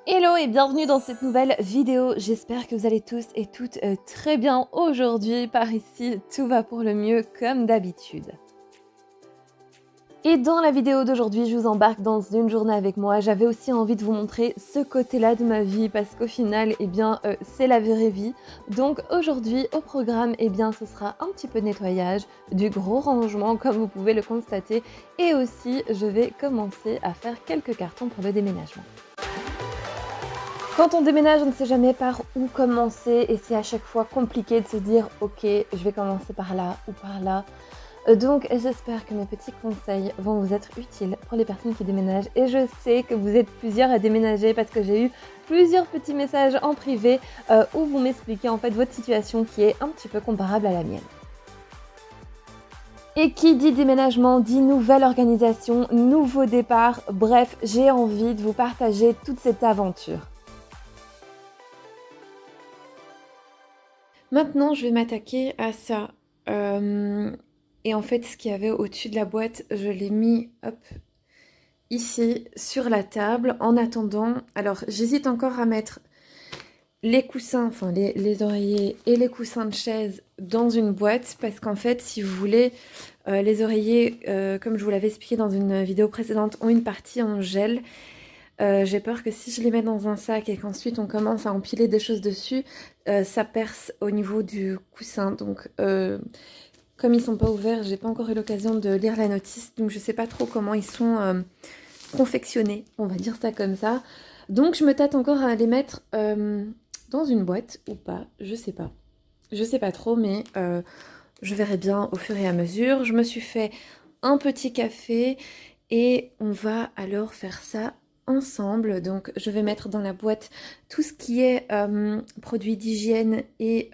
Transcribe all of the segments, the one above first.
Hello et bienvenue dans cette nouvelle vidéo. J'espère que vous allez tous et toutes très bien aujourd'hui. Par ici, tout va pour le mieux comme d'habitude. Et dans la vidéo d'aujourd'hui, je vous embarque dans une journée avec moi. J'avais aussi envie de vous montrer ce côté-là de ma vie parce qu'au final, c'est la vraie vie. Donc aujourd'hui, au programme, ce sera un petit peu de nettoyage, du gros rangement comme vous pouvez le constater. Et aussi, je vais commencer à faire quelques cartons pour le déménagement. Quand on déménage, on ne sait jamais par où commencer et c'est à chaque fois compliqué de se dire « Ok, je vais commencer par là ou par là ». Donc j'espère que mes petits conseils vont vous être utiles pour les personnes qui déménagent. Et je sais que vous êtes plusieurs à déménager parce que j'ai eu plusieurs petits messages en privé où vous m'expliquez en fait votre situation qui est un petit peu comparable à la mienne. Et qui dit déménagement dit nouvelle organisation, nouveau départ, bref, j'ai envie de vous partager toute cette aventure. Maintenant, je vais m'attaquer à ça. Et en fait, ce qu'il y avait au-dessus de la boîte, je l'ai mis, hop, ici, sur la table, en attendant. Alors, j'hésite encore à mettre les coussins, enfin les oreillers et les coussins de chaise dans une boîte. Parce qu'en fait, si vous voulez, les oreillers, comme je vous l'avais expliqué dans une vidéo précédente, ont une partie en gel. J'ai peur que si je les mets dans un sac et qu'ensuite on commence à empiler des choses dessus, ça perce au niveau du coussin. Donc comme ils sont pas ouverts, j'ai pas encore eu l'occasion de lire la notice, donc je sais pas trop comment ils sont confectionnés, on va dire ça comme ça. Donc je me tâte encore à les mettre dans une boîte ou pas, je sais pas. Je sais pas trop, mais je verrai bien au fur et à mesure. Je me suis fait un petit café et on va alors faire ça ensemble. Donc je vais mettre dans la boîte tout ce qui est produits d'hygiène et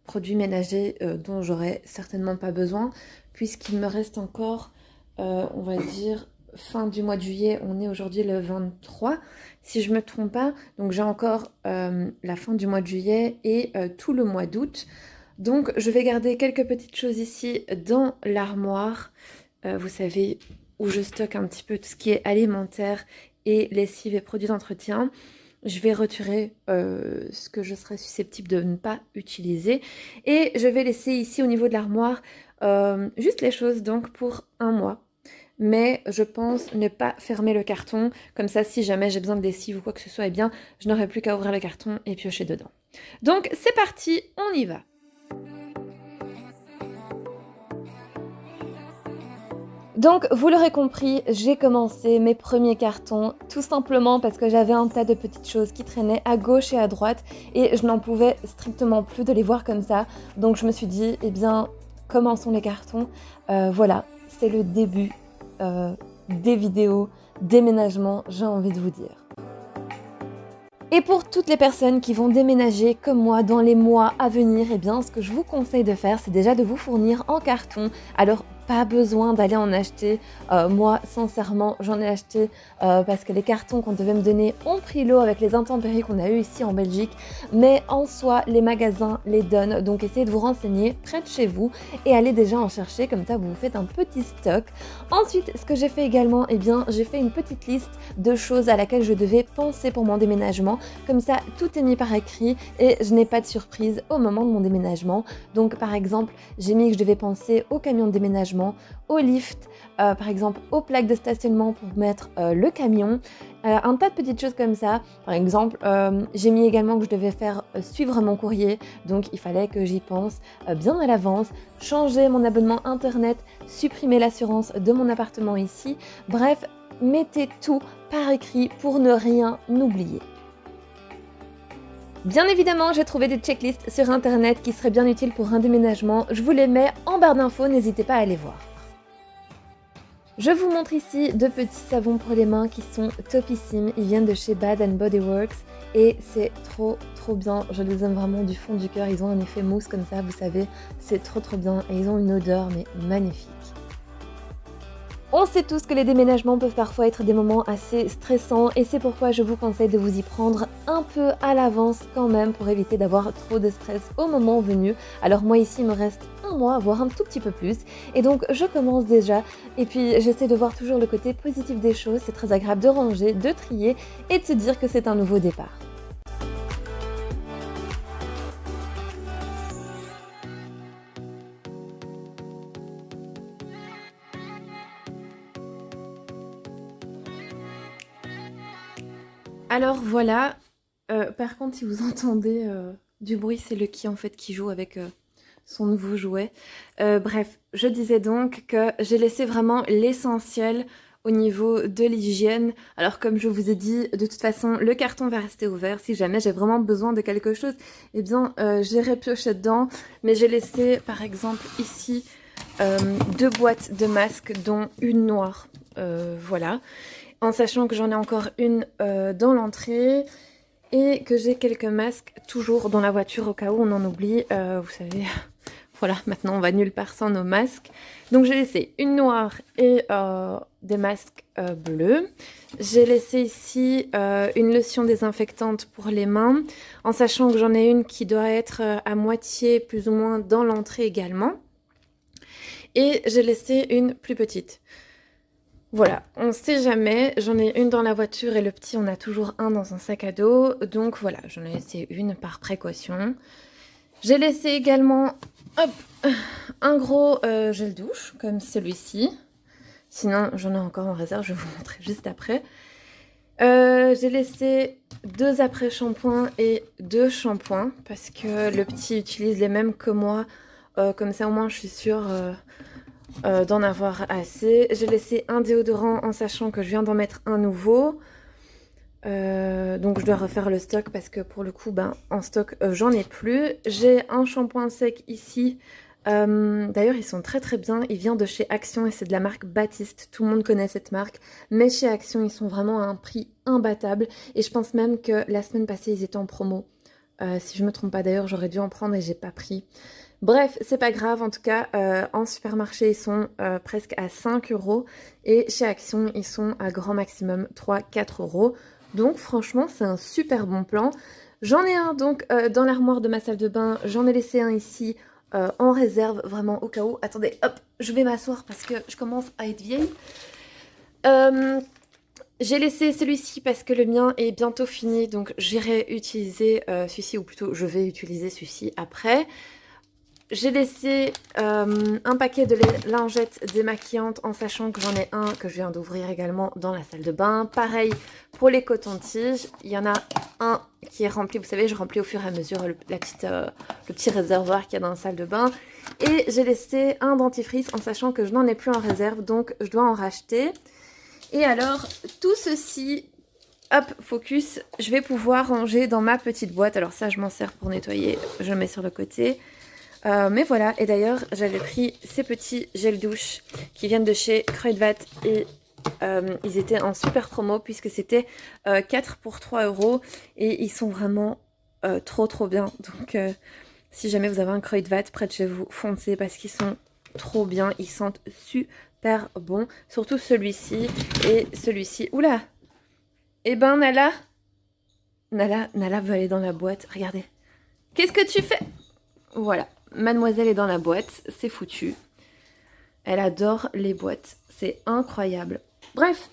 produits ménagers dont j'aurai certainement pas besoin, puisqu'il me reste encore, on va dire, fin du mois de juillet. On est aujourd'hui le 23 si je me trompe pas, donc j'ai encore la fin du mois de juillet et tout le mois d'août. Donc je vais garder quelques petites choses ici dans l'armoire, vous savez, où je stocke un petit peu tout ce qui est alimentaire et lessive et produits d'entretien. Je vais retirer ce que je serais susceptible de ne pas utiliser. Et je vais laisser ici au niveau de l'armoire juste les choses donc pour un mois. Mais je pense ne pas fermer le carton. Comme ça, si jamais j'ai besoin de lessive ou quoi que ce soit, eh bien, je n'aurai plus qu'à ouvrir le carton et piocher dedans. Donc c'est parti, on y va. Donc, vous l'aurez compris, j'ai commencé mes premiers cartons tout simplement parce que j'avais un tas de petites choses qui traînaient à gauche et à droite et je n'en pouvais strictement plus de les voir comme ça. Donc, je me suis dit, eh bien, commençons les cartons. Voilà, c'est le début des vidéos déménagement, j'ai envie de vous dire. Et pour toutes les personnes qui vont déménager comme moi dans les mois à venir, eh bien, ce que je vous conseille de faire, c'est déjà de vous fournir en carton. Alors, pas besoin d'aller en acheter. Moi, sincèrement, j'en ai acheté parce que les cartons qu'on devait me donner ont pris l'eau avec les intempéries qu'on a eues ici en Belgique. Mais en soi, les magasins les donnent. Donc, essayez de vous renseigner près de chez vous et allez déjà en chercher. Comme ça, vous vous faites un petit stock. Ensuite, ce que j'ai fait également, eh bien, j'ai fait une petite liste de choses à laquelle je devais penser pour mon déménagement. Comme ça, tout est mis par écrit et je n'ai pas de surprise au moment de mon déménagement. Donc, par exemple, j'ai mis que je devais penser au camion de déménagement, au lift, par exemple aux plaques de stationnement pour mettre le camion, un tas de petites choses comme ça. Par exemple, j'ai mis également que je devais faire suivre mon courrier, donc il fallait que j'y pense bien à l'avance, changer mon abonnement internet, supprimer l'assurance de mon appartement ici. Bref, mettez tout par écrit pour ne rien oublier. Bien évidemment, j'ai trouvé des checklists sur internet qui seraient bien utiles pour un déménagement. Je vous les mets en barre d'infos, n'hésitez pas à aller voir. Je vous montre ici deux petits savons pour les mains qui sont topissimes. Ils viennent de chez Bath & Body Works et c'est trop bien. Je les aime vraiment du fond du cœur. Ils ont un effet mousse comme ça, vous savez. C'est trop bien et ils ont une odeur mais magnifique. On sait tous que les déménagements peuvent parfois être des moments assez stressants et c'est pourquoi je vous conseille de vous y prendre un peu à l'avance quand même pour éviter d'avoir trop de stress au moment venu. Alors moi ici il me reste un mois, voire un tout petit peu plus. Et donc je commence déjà et puis j'essaie de voir toujours le côté positif des choses. C'est très agréable de ranger, de trier et de se dire que c'est un nouveau départ. Alors voilà, par contre si vous entendez du bruit, c'est Lucky en fait qui joue avec son nouveau jouet. Bref, je disais donc que j'ai laissé vraiment l'essentiel au niveau de l'hygiène. Alors comme je vous ai dit, de toute façon, le carton va rester ouvert. Si jamais j'ai vraiment besoin de quelque chose, eh bien, j'irai piocher dedans. Mais j'ai laissé, par exemple, ici, 2 boîtes de masques, dont une noire. Voilà. En sachant que j'en ai encore une dans l'entrée. Et que j'ai quelques masques toujours dans la voiture au cas où on en oublie. Vous savez... Voilà, maintenant on va nulle part sans nos masques. Donc j'ai laissé une noire et des masques bleus. J'ai laissé ici une lotion désinfectante pour les mains, en sachant que j'en ai une qui doit être à moitié plus ou moins dans l'entrée également. Et j'ai laissé une plus petite. Voilà, on ne sait jamais, j'en ai une dans la voiture et le petit on a toujours un dans un sac à dos. Donc voilà, j'en ai laissé une par précaution. J'ai laissé également un gros gel douche, comme celui-ci. Sinon, j'en ai encore en réserve, je vais vous montrer juste après. J'ai laissé 2 après-shampoings et 2 shampoings, parce que le petit utilise les mêmes que moi. Comme ça, au moins, je suis sûre d'en avoir assez. J'ai laissé un déodorant en sachant que je viens d'en mettre un nouveau. Donc je dois refaire le stock parce que pour le coup en stock j'en ai plus. J'ai un shampoing sec ici, d'ailleurs ils sont très très bien, il vient de chez Action et c'est de la marque Baptiste, tout le monde connaît cette marque, mais chez Action ils sont vraiment à un prix imbattable et je pense même que la semaine passée ils étaient en promo. Si je me trompe pas, d'ailleurs j'aurais dû en prendre et j'ai pas pris. Bref, c'est pas grave, en tout cas en supermarché ils sont presque à 5 € et chez Action ils sont à grand maximum 3-4 €. Donc franchement c'est un super bon plan. J'en ai un donc dans l'armoire de ma salle de bain, j'en ai laissé un ici en réserve vraiment au cas où. Attendez, hop, je vais m'asseoir parce que je commence à être vieille. J'ai laissé celui-ci parce que le mien est bientôt fini, donc j'irai utiliser celui-ci, ou plutôt je vais utiliser celui-ci après. J'ai laissé un paquet de lingettes démaquillantes en sachant que j'en ai un que je viens d'ouvrir également dans la salle de bain. Pareil pour les cotons-tiges, il y en a un qui est rempli, vous savez je remplis au fur et à mesure le petit réservoir qu'il y a dans la salle de bain. Et j'ai laissé un dentifrice en sachant que je n'en ai plus en réserve, donc je dois en racheter. Et alors tout ceci, hop, focus, je vais pouvoir ranger dans ma petite boîte. Alors ça je m'en sers pour nettoyer, je le mets sur le côté. Mais voilà, et d'ailleurs j'avais pris ces petits gels douche qui viennent de chez Kruidvat et ils étaient en super promo puisque c'était 4 pour 3 € et ils sont vraiment trop bien. Donc si jamais vous avez un Kruidvat près de chez vous, foncez parce qu'ils sont trop bien, ils sentent super bon. Surtout celui-ci et celui-ci. Oula! Eh ben Nala veut aller dans la boîte, regardez. Qu'est-ce que tu fais? Voilà. Mademoiselle est dans la boîte, c'est foutu. Elle adore les boîtes, c'est incroyable. Bref,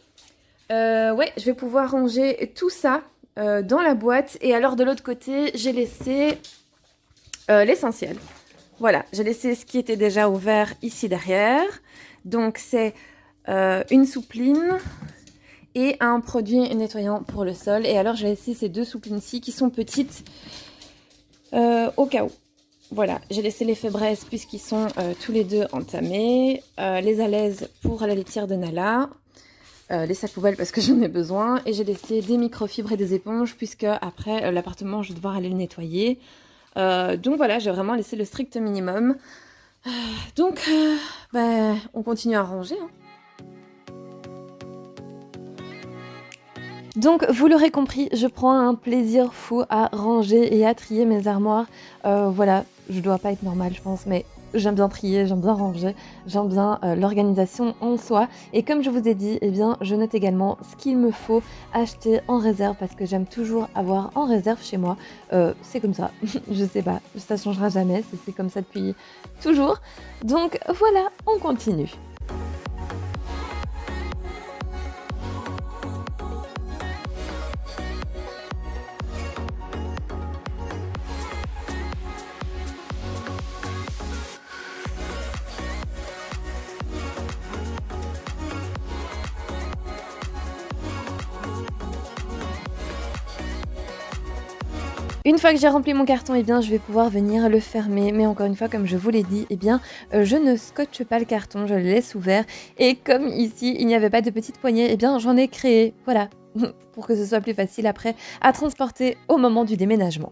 ouais, je vais pouvoir ranger tout ça dans la boîte. Et alors de l'autre côté, j'ai laissé l'essentiel. Voilà, j'ai laissé ce qui était déjà ouvert ici derrière. Donc c'est une soupline et un produit nettoyant pour le sol. Et alors j'ai laissé ces 2 souplines-ci qui sont petites au cas où. Voilà, j'ai laissé les Febreze puisqu'ils sont tous les 2 entamés, les Alaises pour la litière de Nala, les sacs poubelles parce que j'en ai besoin, et j'ai laissé des microfibres et des éponges puisque après l'appartement je vais devoir aller le nettoyer. Donc voilà, j'ai vraiment laissé le strict minimum. Donc on continue à ranger. Hein. Donc vous l'aurez compris, je prends un plaisir fou à ranger et à trier mes armoires. Voilà, je dois pas être normale je pense, mais j'aime bien trier, j'aime bien ranger, j'aime bien, l'organisation en soi et comme je vous ai dit, eh bien, je note également ce qu'il me faut acheter en réserve parce que j'aime toujours avoir en réserve chez moi. C'est comme ça, je sais pas, ça changera jamais, c'est comme ça depuis toujours. Donc voilà, on continue. Une fois que j'ai rempli mon carton, eh bien, je vais pouvoir venir le fermer. Mais encore une fois, comme je vous l'ai dit, eh bien, je ne scotche pas le carton, je le laisse ouvert. Et comme ici, il n'y avait pas de petite poignée, eh bien, j'en ai créé. Voilà, pour que ce soit plus facile après à transporter au moment du déménagement.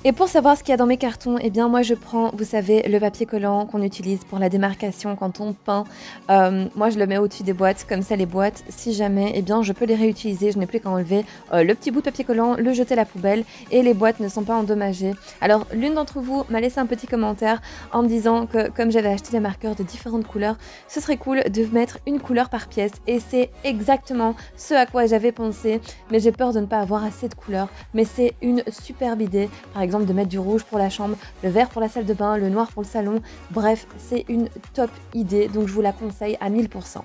Et pour savoir ce qu'il y a dans mes cartons, eh bien moi je prends, vous savez, le papier collant qu'on utilise pour la démarcation quand on peint. Moi je le mets au-dessus des boîtes, comme ça les boîtes, si jamais, eh bien je peux les réutiliser, je n'ai plus qu'à enlever le petit bout de papier collant, le jeter à la poubelle et les boîtes ne sont pas endommagées. Alors l'une d'entre vous m'a laissé un petit commentaire en me disant que comme j'avais acheté des marqueurs de différentes couleurs, ce serait cool de mettre une couleur par pièce et c'est exactement ce à quoi j'avais pensé, mais j'ai peur de ne pas avoir assez de couleurs. Mais c'est une superbe idée, par exemple de mettre du rouge pour la chambre, le vert pour la salle de bain, le noir pour le salon. Bref, c'est une top idée, donc je vous la conseille à 1000%.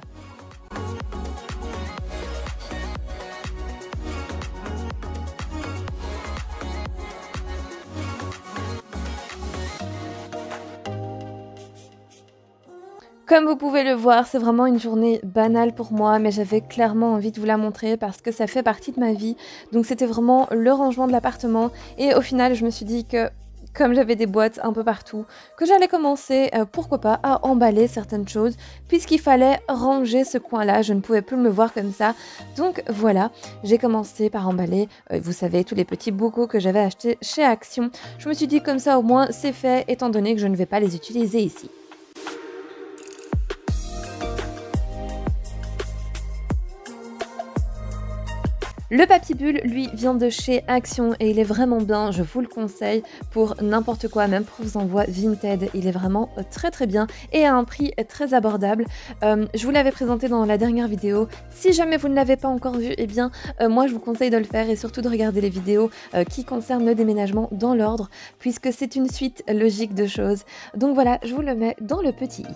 Comme vous pouvez le voir, c'est vraiment une journée banale pour moi, mais j'avais clairement envie de vous la montrer parce que ça fait partie de ma vie. Donc c'était vraiment le rangement de l'appartement et au final, je me suis dit que comme j'avais des boîtes un peu partout, que j'allais commencer, pourquoi pas, à emballer certaines choses puisqu'il fallait ranger ce coin-là. Je ne pouvais plus me voir comme ça. Donc voilà, j'ai commencé par emballer, vous savez, tous les petits bocaux que j'avais achetés chez Action. Je me suis dit comme ça au moins c'est fait étant donné que je ne vais pas les utiliser ici. Le papier bulle, lui, vient de chez Action et il est vraiment bien, je vous le conseille pour n'importe quoi, même pour vos envois Vinted. Il est vraiment très très bien et à un prix très abordable. Je vous l'avais présenté dans la dernière vidéo. Si jamais vous ne l'avez pas encore vu, eh bien, moi je vous conseille de le faire et surtout de regarder les vidéos qui concernent le déménagement dans l'ordre, puisque c'est une suite logique de choses. Donc voilà, je vous le mets dans le petit i.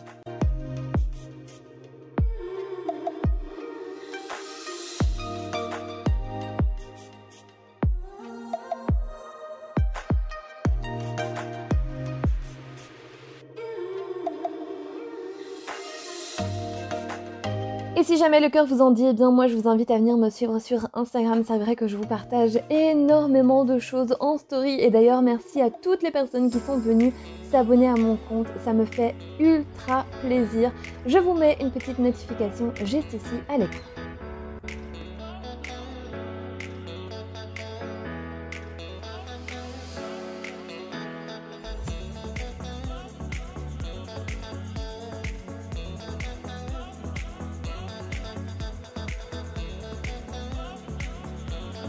Et si jamais le cœur vous en dit, eh bien moi je vous invite à venir me suivre sur Instagram. C'est vrai que je vous partage énormément de choses en story. Et d'ailleurs merci à toutes les personnes qui sont venues s'abonner à mon compte. Ça me fait ultra plaisir. Je vous mets une petite notification juste ici à l'écran.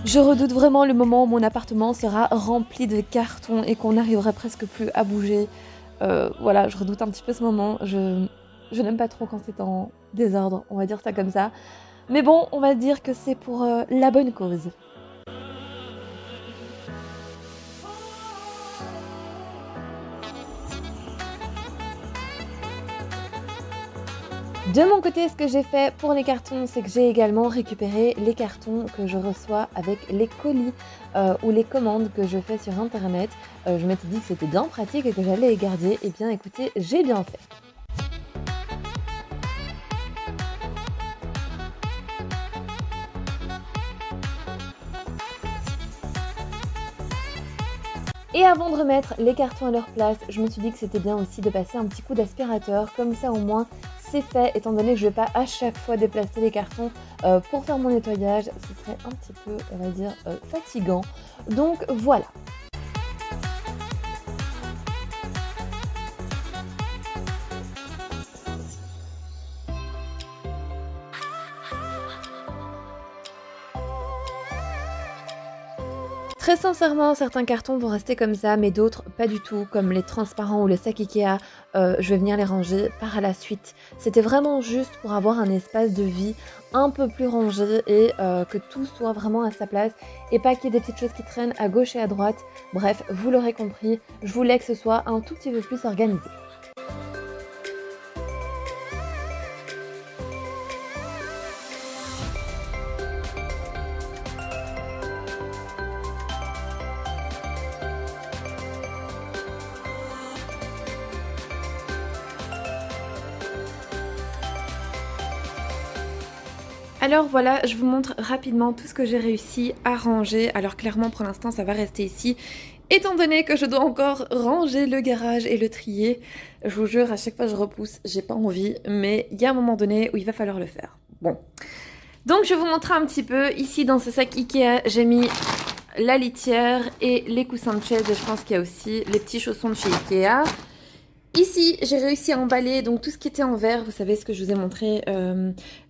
Je redoute vraiment le moment où mon appartement sera rempli de cartons et qu'on n'arriverait presque plus à bouger. Voilà, je redoute un petit peu ce moment. Je n'aime pas trop quand c'est en désordre, on va dire ça comme ça. Mais bon, on va dire que c'est pour la bonne cause. De mon côté, ce que j'ai fait pour les cartons, c'est que j'ai également récupéré les cartons que je reçois avec les colis ou les commandes que je fais sur internet. Je m'étais dit que c'était bien pratique et que j'allais les garder. Eh bien écoutez, j'ai bien fait. Et avant de remettre les cartons à leur place, je me suis dit que c'était bien aussi de passer un petit coup d'aspirateur, comme ça au moins c'est fait, étant donné que je ne vais pas à chaque fois déplacer les cartons pour faire mon nettoyage, ce serait un petit peu, on va dire, fatigant. Donc voilà. Très sincèrement, certains cartons vont rester comme ça, mais d'autres pas du tout, comme les transparents ou le sac Ikea, je vais venir les ranger par la suite. C'était vraiment juste pour avoir un espace de vie un peu plus rangé et que tout soit vraiment à sa place et pas qu'il y ait des petites choses qui traînent à gauche et à droite. Bref, vous l'aurez compris, je voulais que ce soit un tout petit peu plus organisé. Alors voilà, je vous montre rapidement tout ce que j'ai réussi à ranger. Alors clairement pour l'instant ça va rester ici, étant donné que je dois encore ranger le garage et le trier. Je vous jure, à chaque fois je repousse, j'ai pas envie, mais il y a un moment donné où il va falloir le faire. Bon, donc je vais vous montrer un petit peu. Ici dans ce sac Ikea, j'ai mis la litière et les coussins de chaise, et je pense qu'il y a aussi les petits chaussons de chez Ikea. Ici, j'ai réussi à emballer donc tout ce qui était en verre. Vous savez ce que je vous ai montré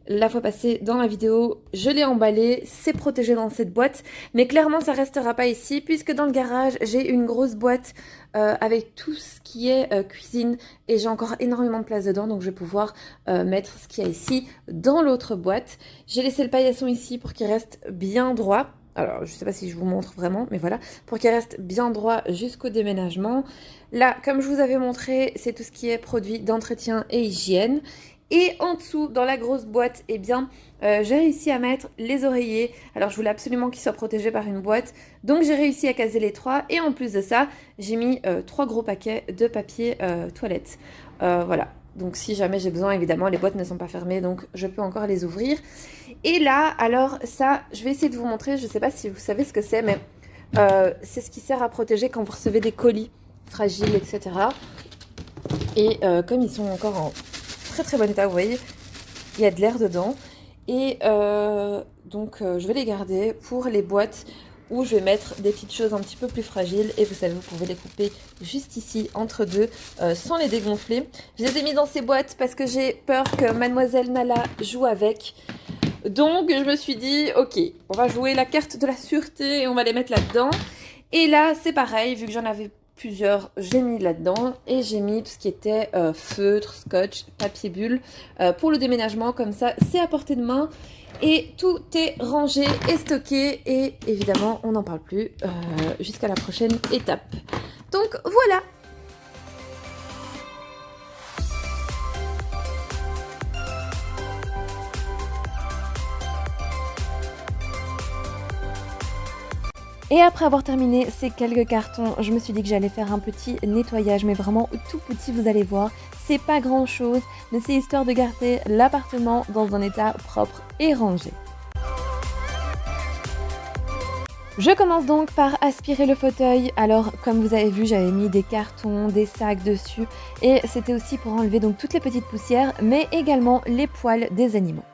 la fois passée dans la vidéo. Je l'ai emballé, c'est protégé dans cette boîte. Mais clairement, ça restera pas ici puisque dans le garage, j'ai une grosse boîte avec tout ce qui est cuisine. Et j'ai encore énormément de place dedans. Donc je vais pouvoir mettre ce qu'il y a ici dans l'autre boîte. J'ai laissé le paillasson ici pour qu'il reste bien droit. Alors, je sais pas si je vous montre vraiment, mais voilà, pour qu'il reste bien droit jusqu'au déménagement. Là, comme je vous avais montré, c'est tout ce qui est produit d'entretien et hygiène. Et en dessous, dans la grosse boîte, eh bien, j'ai réussi à mettre les oreillers. Alors, je voulais absolument qu'ils soient protégés par une boîte. Donc, j'ai réussi à caser les trois. Et en plus de ça, j'ai mis 3 gros paquets de papier toilette. Voilà. Donc si jamais j'ai besoin, évidemment, les boîtes ne sont pas fermées, donc je peux encore les ouvrir. Et là, alors ça, je vais essayer de vous montrer, je ne sais pas si vous savez ce que c'est, mais c'est ce qui sert à protéger quand vous recevez des colis fragiles, etc. Et comme ils sont encore en très très bon état, vous voyez, il y a de l'air dedans. Et donc je vais les garder pour les boîtes où je vais mettre des petites choses un petit peu plus fragiles. Et vous savez, vous pouvez les couper juste ici, entre deux, sans les dégonfler. Je les ai mis dans ces boîtes parce que j'ai peur que Mademoiselle Nala joue avec. Donc, je me suis dit, ok, on va jouer la carte de la sûreté et on va les mettre là-dedans. Et là, c'est pareil, vu que j'en avais plusieurs, j'ai mis là-dedans. Et j'ai mis tout ce qui était feutre, scotch, papier bulle pour le déménagement. Comme ça, c'est à portée de main. Et tout est rangé et stocké. Et évidemment, on n'en parle plus jusqu'à la prochaine étape. Donc voilà. Et après avoir terminé ces quelques cartons, je me suis dit que j'allais faire un petit nettoyage, mais vraiment tout petit, vous allez voir. C'est pas grand chose, mais c'est histoire de garder l'appartement dans un état propre et rangé. Je commence donc par aspirer le fauteuil. Alors comme vous avez vu, j'avais mis des cartons, des sacs dessus et c'était aussi pour enlever donc toutes les petites poussières mais également les poils des animaux.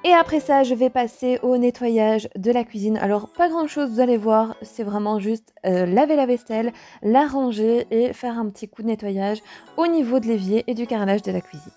Et après ça, je vais passer au nettoyage de la cuisine. Alors, pas grand chose, vous allez voir, c'est vraiment juste laver la vaisselle, la ranger et faire un petit coup de nettoyage au niveau de l'évier et du carrelage de la cuisine.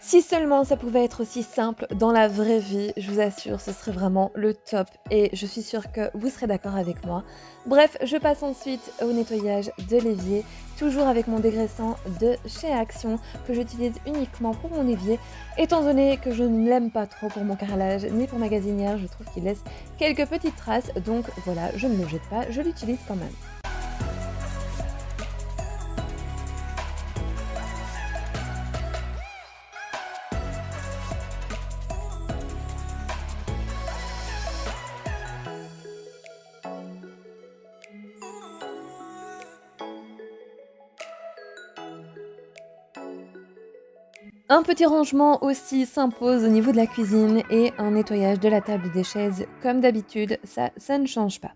Si seulement ça pouvait être aussi simple dans la vraie vie, je vous assure, ce serait vraiment le top et je suis sûre que vous serez d'accord avec moi. Bref, je passe ensuite au nettoyage de l'évier, toujours avec mon dégraissant de chez Action que j'utilise uniquement pour mon évier, étant donné que je ne l'aime pas trop pour mon carrelage ni pour ma gazinière, je trouve qu'il laisse quelques petites traces, donc voilà, je ne le jette pas, je l'utilise quand même. Un petit rangement aussi s'impose au niveau de la cuisine et un nettoyage de la table et des chaises comme d'habitude, ça ne change pas.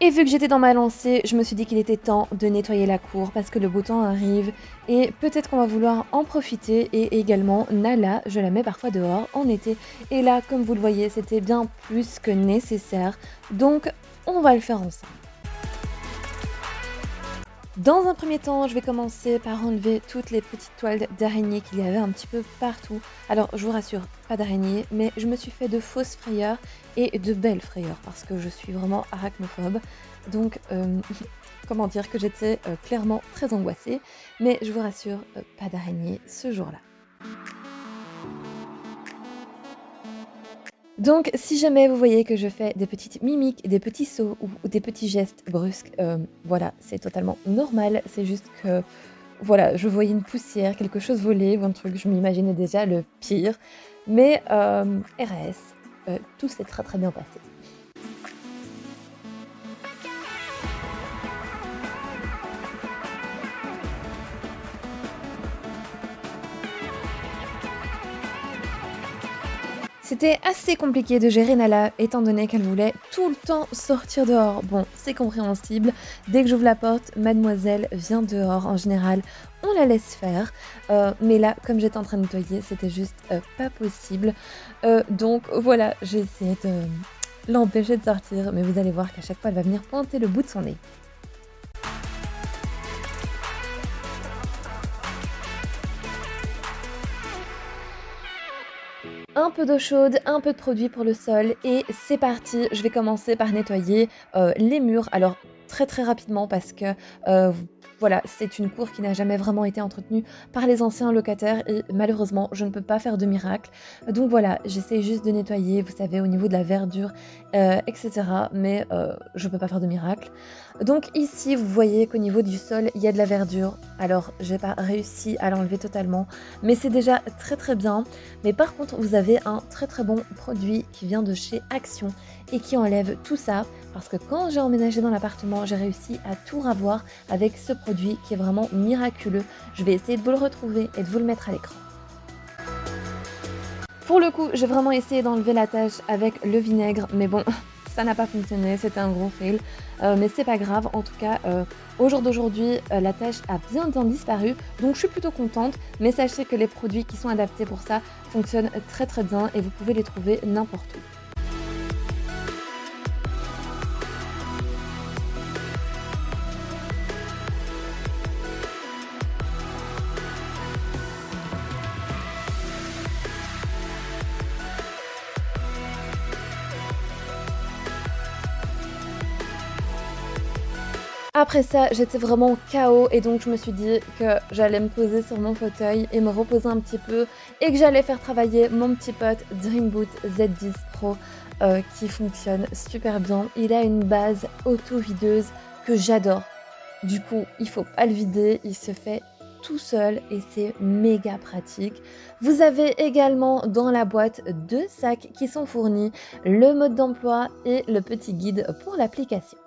Et vu que j'étais dans ma lancée, je me suis dit qu'il était temps de nettoyer la cour parce que le beau temps arrive et peut-être qu'on va vouloir en profiter. Et également, Nala, je la mets parfois dehors en été. Et là, comme vous le voyez, c'était bien plus que nécessaire. Donc, on va le faire ensemble. Dans un premier temps, je vais commencer par enlever toutes les petites toiles d'araignée qu'il y avait un petit peu partout. Alors, je vous rassure, pas d'araignée, mais je me suis fait de fausses frayeurs et de belles frayeurs parce que je suis vraiment arachnophobe. Donc, comment dire que j'étais clairement très angoissée. Mais je vous rassure, pas d'araignée ce jour-là. Donc, si jamais vous voyez que je fais des petites mimiques, des petits sauts ou des petits gestes brusques, voilà, c'est totalement normal. C'est juste que, voilà, je voyais une poussière, quelque chose voler ou un truc, je m'imaginais déjà le pire. Mais RAS, tout s'est très très bien passé. C'était assez compliqué de gérer Nala, étant donné qu'elle voulait tout le temps sortir dehors. Bon, c'est compréhensible. Dès que j'ouvre la porte, mademoiselle vient dehors. En général, on la laisse faire. Mais là, comme j'étais en train de nettoyer, c'était juste pas possible. Donc voilà, j'ai essayé de l'empêcher de sortir. Mais vous allez voir qu'à chaque fois, elle va venir pointer le bout de son nez. Un peu d'eau chaude, un peu de produit pour le sol et c'est parti. Je vais commencer par nettoyer les murs. Alors très très rapidement parce que voilà, c'est une cour qui n'a jamais vraiment été entretenue par les anciens locataires et malheureusement je ne peux pas faire de miracle. Donc voilà, j'essaie juste de nettoyer, vous savez, au niveau de la verdure, etc. Mais je ne peux pas faire de miracle. Donc ici, vous voyez qu'au niveau du sol, il y a de la verdure. Alors, j'ai pas réussi à l'enlever totalement, mais c'est déjà très très bien. Mais par contre, vous avez un très très bon produit qui vient de chez Action et qui enlève tout ça. Parce que quand j'ai emménagé dans l'appartement, j'ai réussi à tout ravoir avec ce produit qui est vraiment miraculeux. Je vais essayer de vous le retrouver et de vous le mettre à l'écran. Pour le coup, j'ai vraiment essayé d'enlever la tache avec le vinaigre, mais bon, ça n'a pas fonctionné, c'était un gros fail. Mais c'est pas grave, en tout cas, au jour d'aujourd'hui, la tache a bien disparu, donc je suis plutôt contente. Mais sachez que les produits qui sont adaptés pour ça fonctionnent très très bien et vous pouvez les trouver n'importe où. Après ça, j'étais vraiment KO et donc je me suis dit que j'allais me poser sur mon fauteuil et me reposer un petit peu et que j'allais faire travailler mon petit pote Dreamboot Z10 Pro qui fonctionne super bien. Il a une base auto-videuse que j'adore. Du coup, il faut pas le vider, il se fait tout seul et c'est méga pratique. Vous avez également dans la boîte 2 sacs qui sont fournis, le mode d'emploi et le petit guide pour l'application.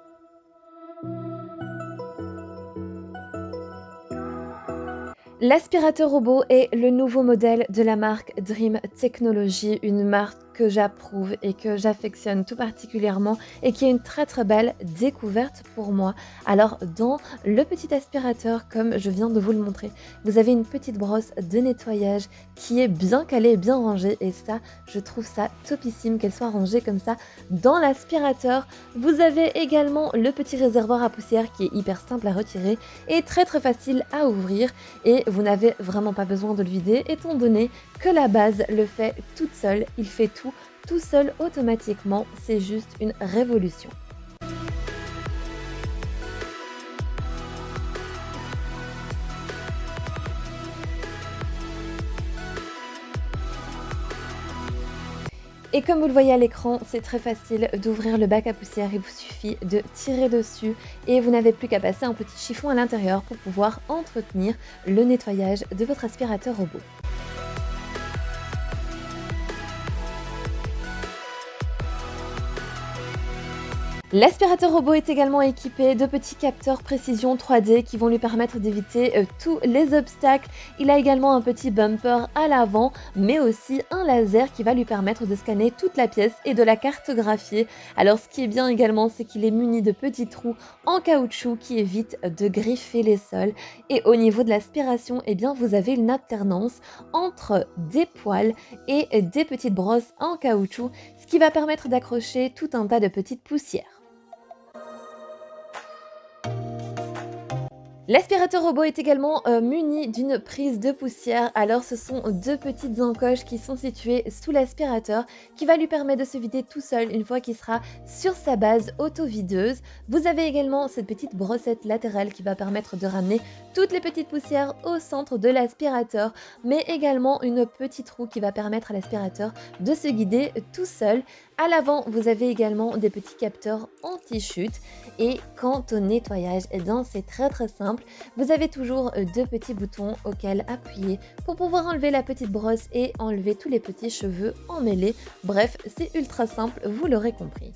L'aspirateur robot est le nouveau modèle de la marque Dream Technology, une marque que j'approuve et que j'affectionne tout particulièrement et qui est une très très belle découverte pour moi. Alors dans le petit aspirateur, comme je viens de vous le montrer, vous avez une petite brosse de nettoyage qui est bien calée et bien rangée et ça, je trouve ça topissime qu'elle soit rangée comme ça dans l'aspirateur. Vous avez également le petit réservoir à poussière qui est hyper simple à retirer et très très facile à ouvrir et vous n'avez vraiment pas besoin de le vider étant donné que la base le fait toute seule, il fait tout seul automatiquement, c'est juste une révolution. Et comme vous le voyez à l'écran, c'est très facile d'ouvrir le bac à poussière, il vous suffit de tirer dessus et vous n'avez plus qu'à passer un petit chiffon à l'intérieur pour pouvoir entretenir le nettoyage de votre aspirateur robot. L'aspirateur robot est également équipé de petits capteurs précision 3D qui vont lui permettre d'éviter tous les obstacles. Il a également un petit bumper à l'avant, mais aussi un laser qui va lui permettre de scanner toute la pièce et de la cartographier. Alors ce qui est bien également, c'est qu'il est muni de petits trous en caoutchouc qui évitent de griffer les sols. Et au niveau de l'aspiration, eh bien, vous avez une alternance entre des poils et des petites brosses en caoutchouc, ce qui va permettre d'accrocher tout un tas de petites poussières. L'aspirateur robot est également muni d'une prise de poussière. Alors ce sont deux petites encoches qui sont situées sous l'aspirateur qui va lui permettre de se vider tout seul une fois qu'il sera sur sa base auto-videuse. Vous avez également cette petite brossette latérale qui va permettre de ramener toutes les petites poussières au centre de l'aspirateur, mais également une petite roue qui va permettre à l'aspirateur de se guider tout seul. À l'avant, vous avez également des petits capteurs anti-chute. Et quant au nettoyage, eh bien, c'est très simple. Vous avez toujours deux petits boutons auxquels appuyer pour pouvoir enlever la petite brosse et enlever tous les petits cheveux emmêlés. Bref, c'est ultra simple, vous l'aurez compris.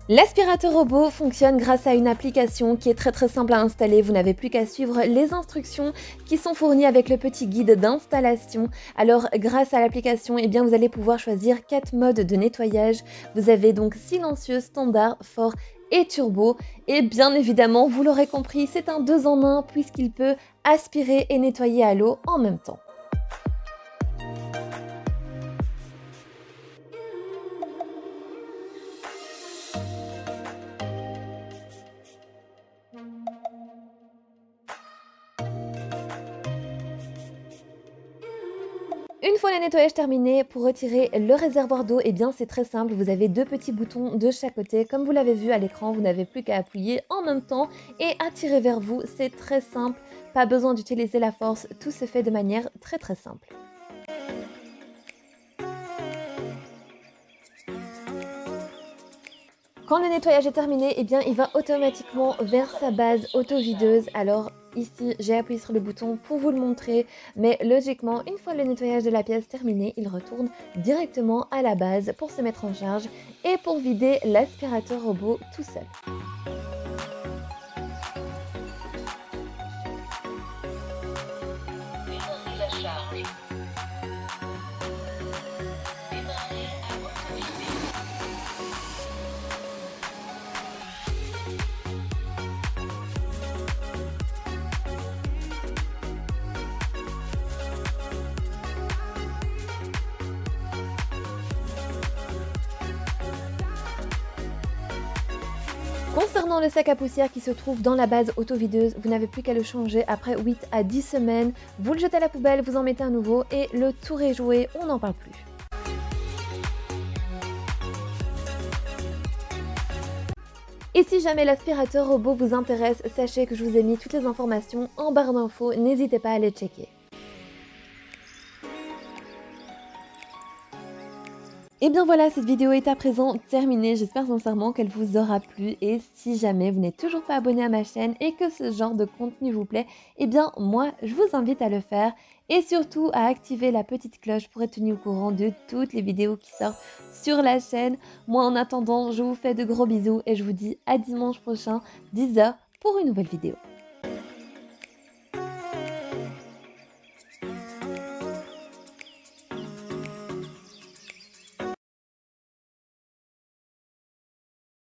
L'aspirateur robot fonctionne grâce à une application qui est très simple à installer. Vous n'avez plus qu'à suivre les instructions qui sont fournies avec le petit guide d'installation. Alors grâce à l'application, eh bien, vous allez pouvoir choisir 4 modes de nettoyage. Vous avez donc silencieux, standard, fort et turbo. Et bien évidemment, vous l'aurez compris, c'est un 2 en 1 puisqu'il peut aspirer et nettoyer à l'eau en même temps. Une fois le nettoyage terminé, pour retirer le réservoir d'eau, eh bien c'est très simple, vous avez deux petits boutons de chaque côté. Comme vous l'avez vu à l'écran, vous n'avez plus qu'à appuyer en même temps et attirer vers vous. C'est très simple, pas besoin d'utiliser la force, tout se fait de manière très simple. Quand le nettoyage est terminé, eh bien, il va automatiquement vers sa base auto-videuse. Alors ici, j'ai appuyé sur le bouton pour vous le montrer, mais logiquement, une fois le nettoyage de la pièce terminé, il retourne directement à la base pour se mettre en charge et pour vider l'aspirateur robot tout seul. Concernant le sac à poussière qui se trouve dans la base auto-videuse, vous n'avez plus qu'à le changer après 8 à 10 semaines. Vous le jetez à la poubelle, vous en mettez un nouveau et le tour est joué, on n'en parle plus. Et si jamais l'aspirateur robot vous intéresse, sachez que je vous ai mis toutes les informations en barre d'infos, n'hésitez pas à les checker. Et bien voilà, cette vidéo est à présent terminée, j'espère sincèrement qu'elle vous aura plu et si jamais vous n'êtes toujours pas abonné à ma chaîne et que ce genre de contenu vous plaît, eh bien moi je vous invite à le faire et surtout à activer la petite cloche pour être tenu au courant de toutes les vidéos qui sortent sur la chaîne. Moi en attendant, je vous fais de gros bisous et je vous dis à dimanche prochain 10 h pour une nouvelle vidéo.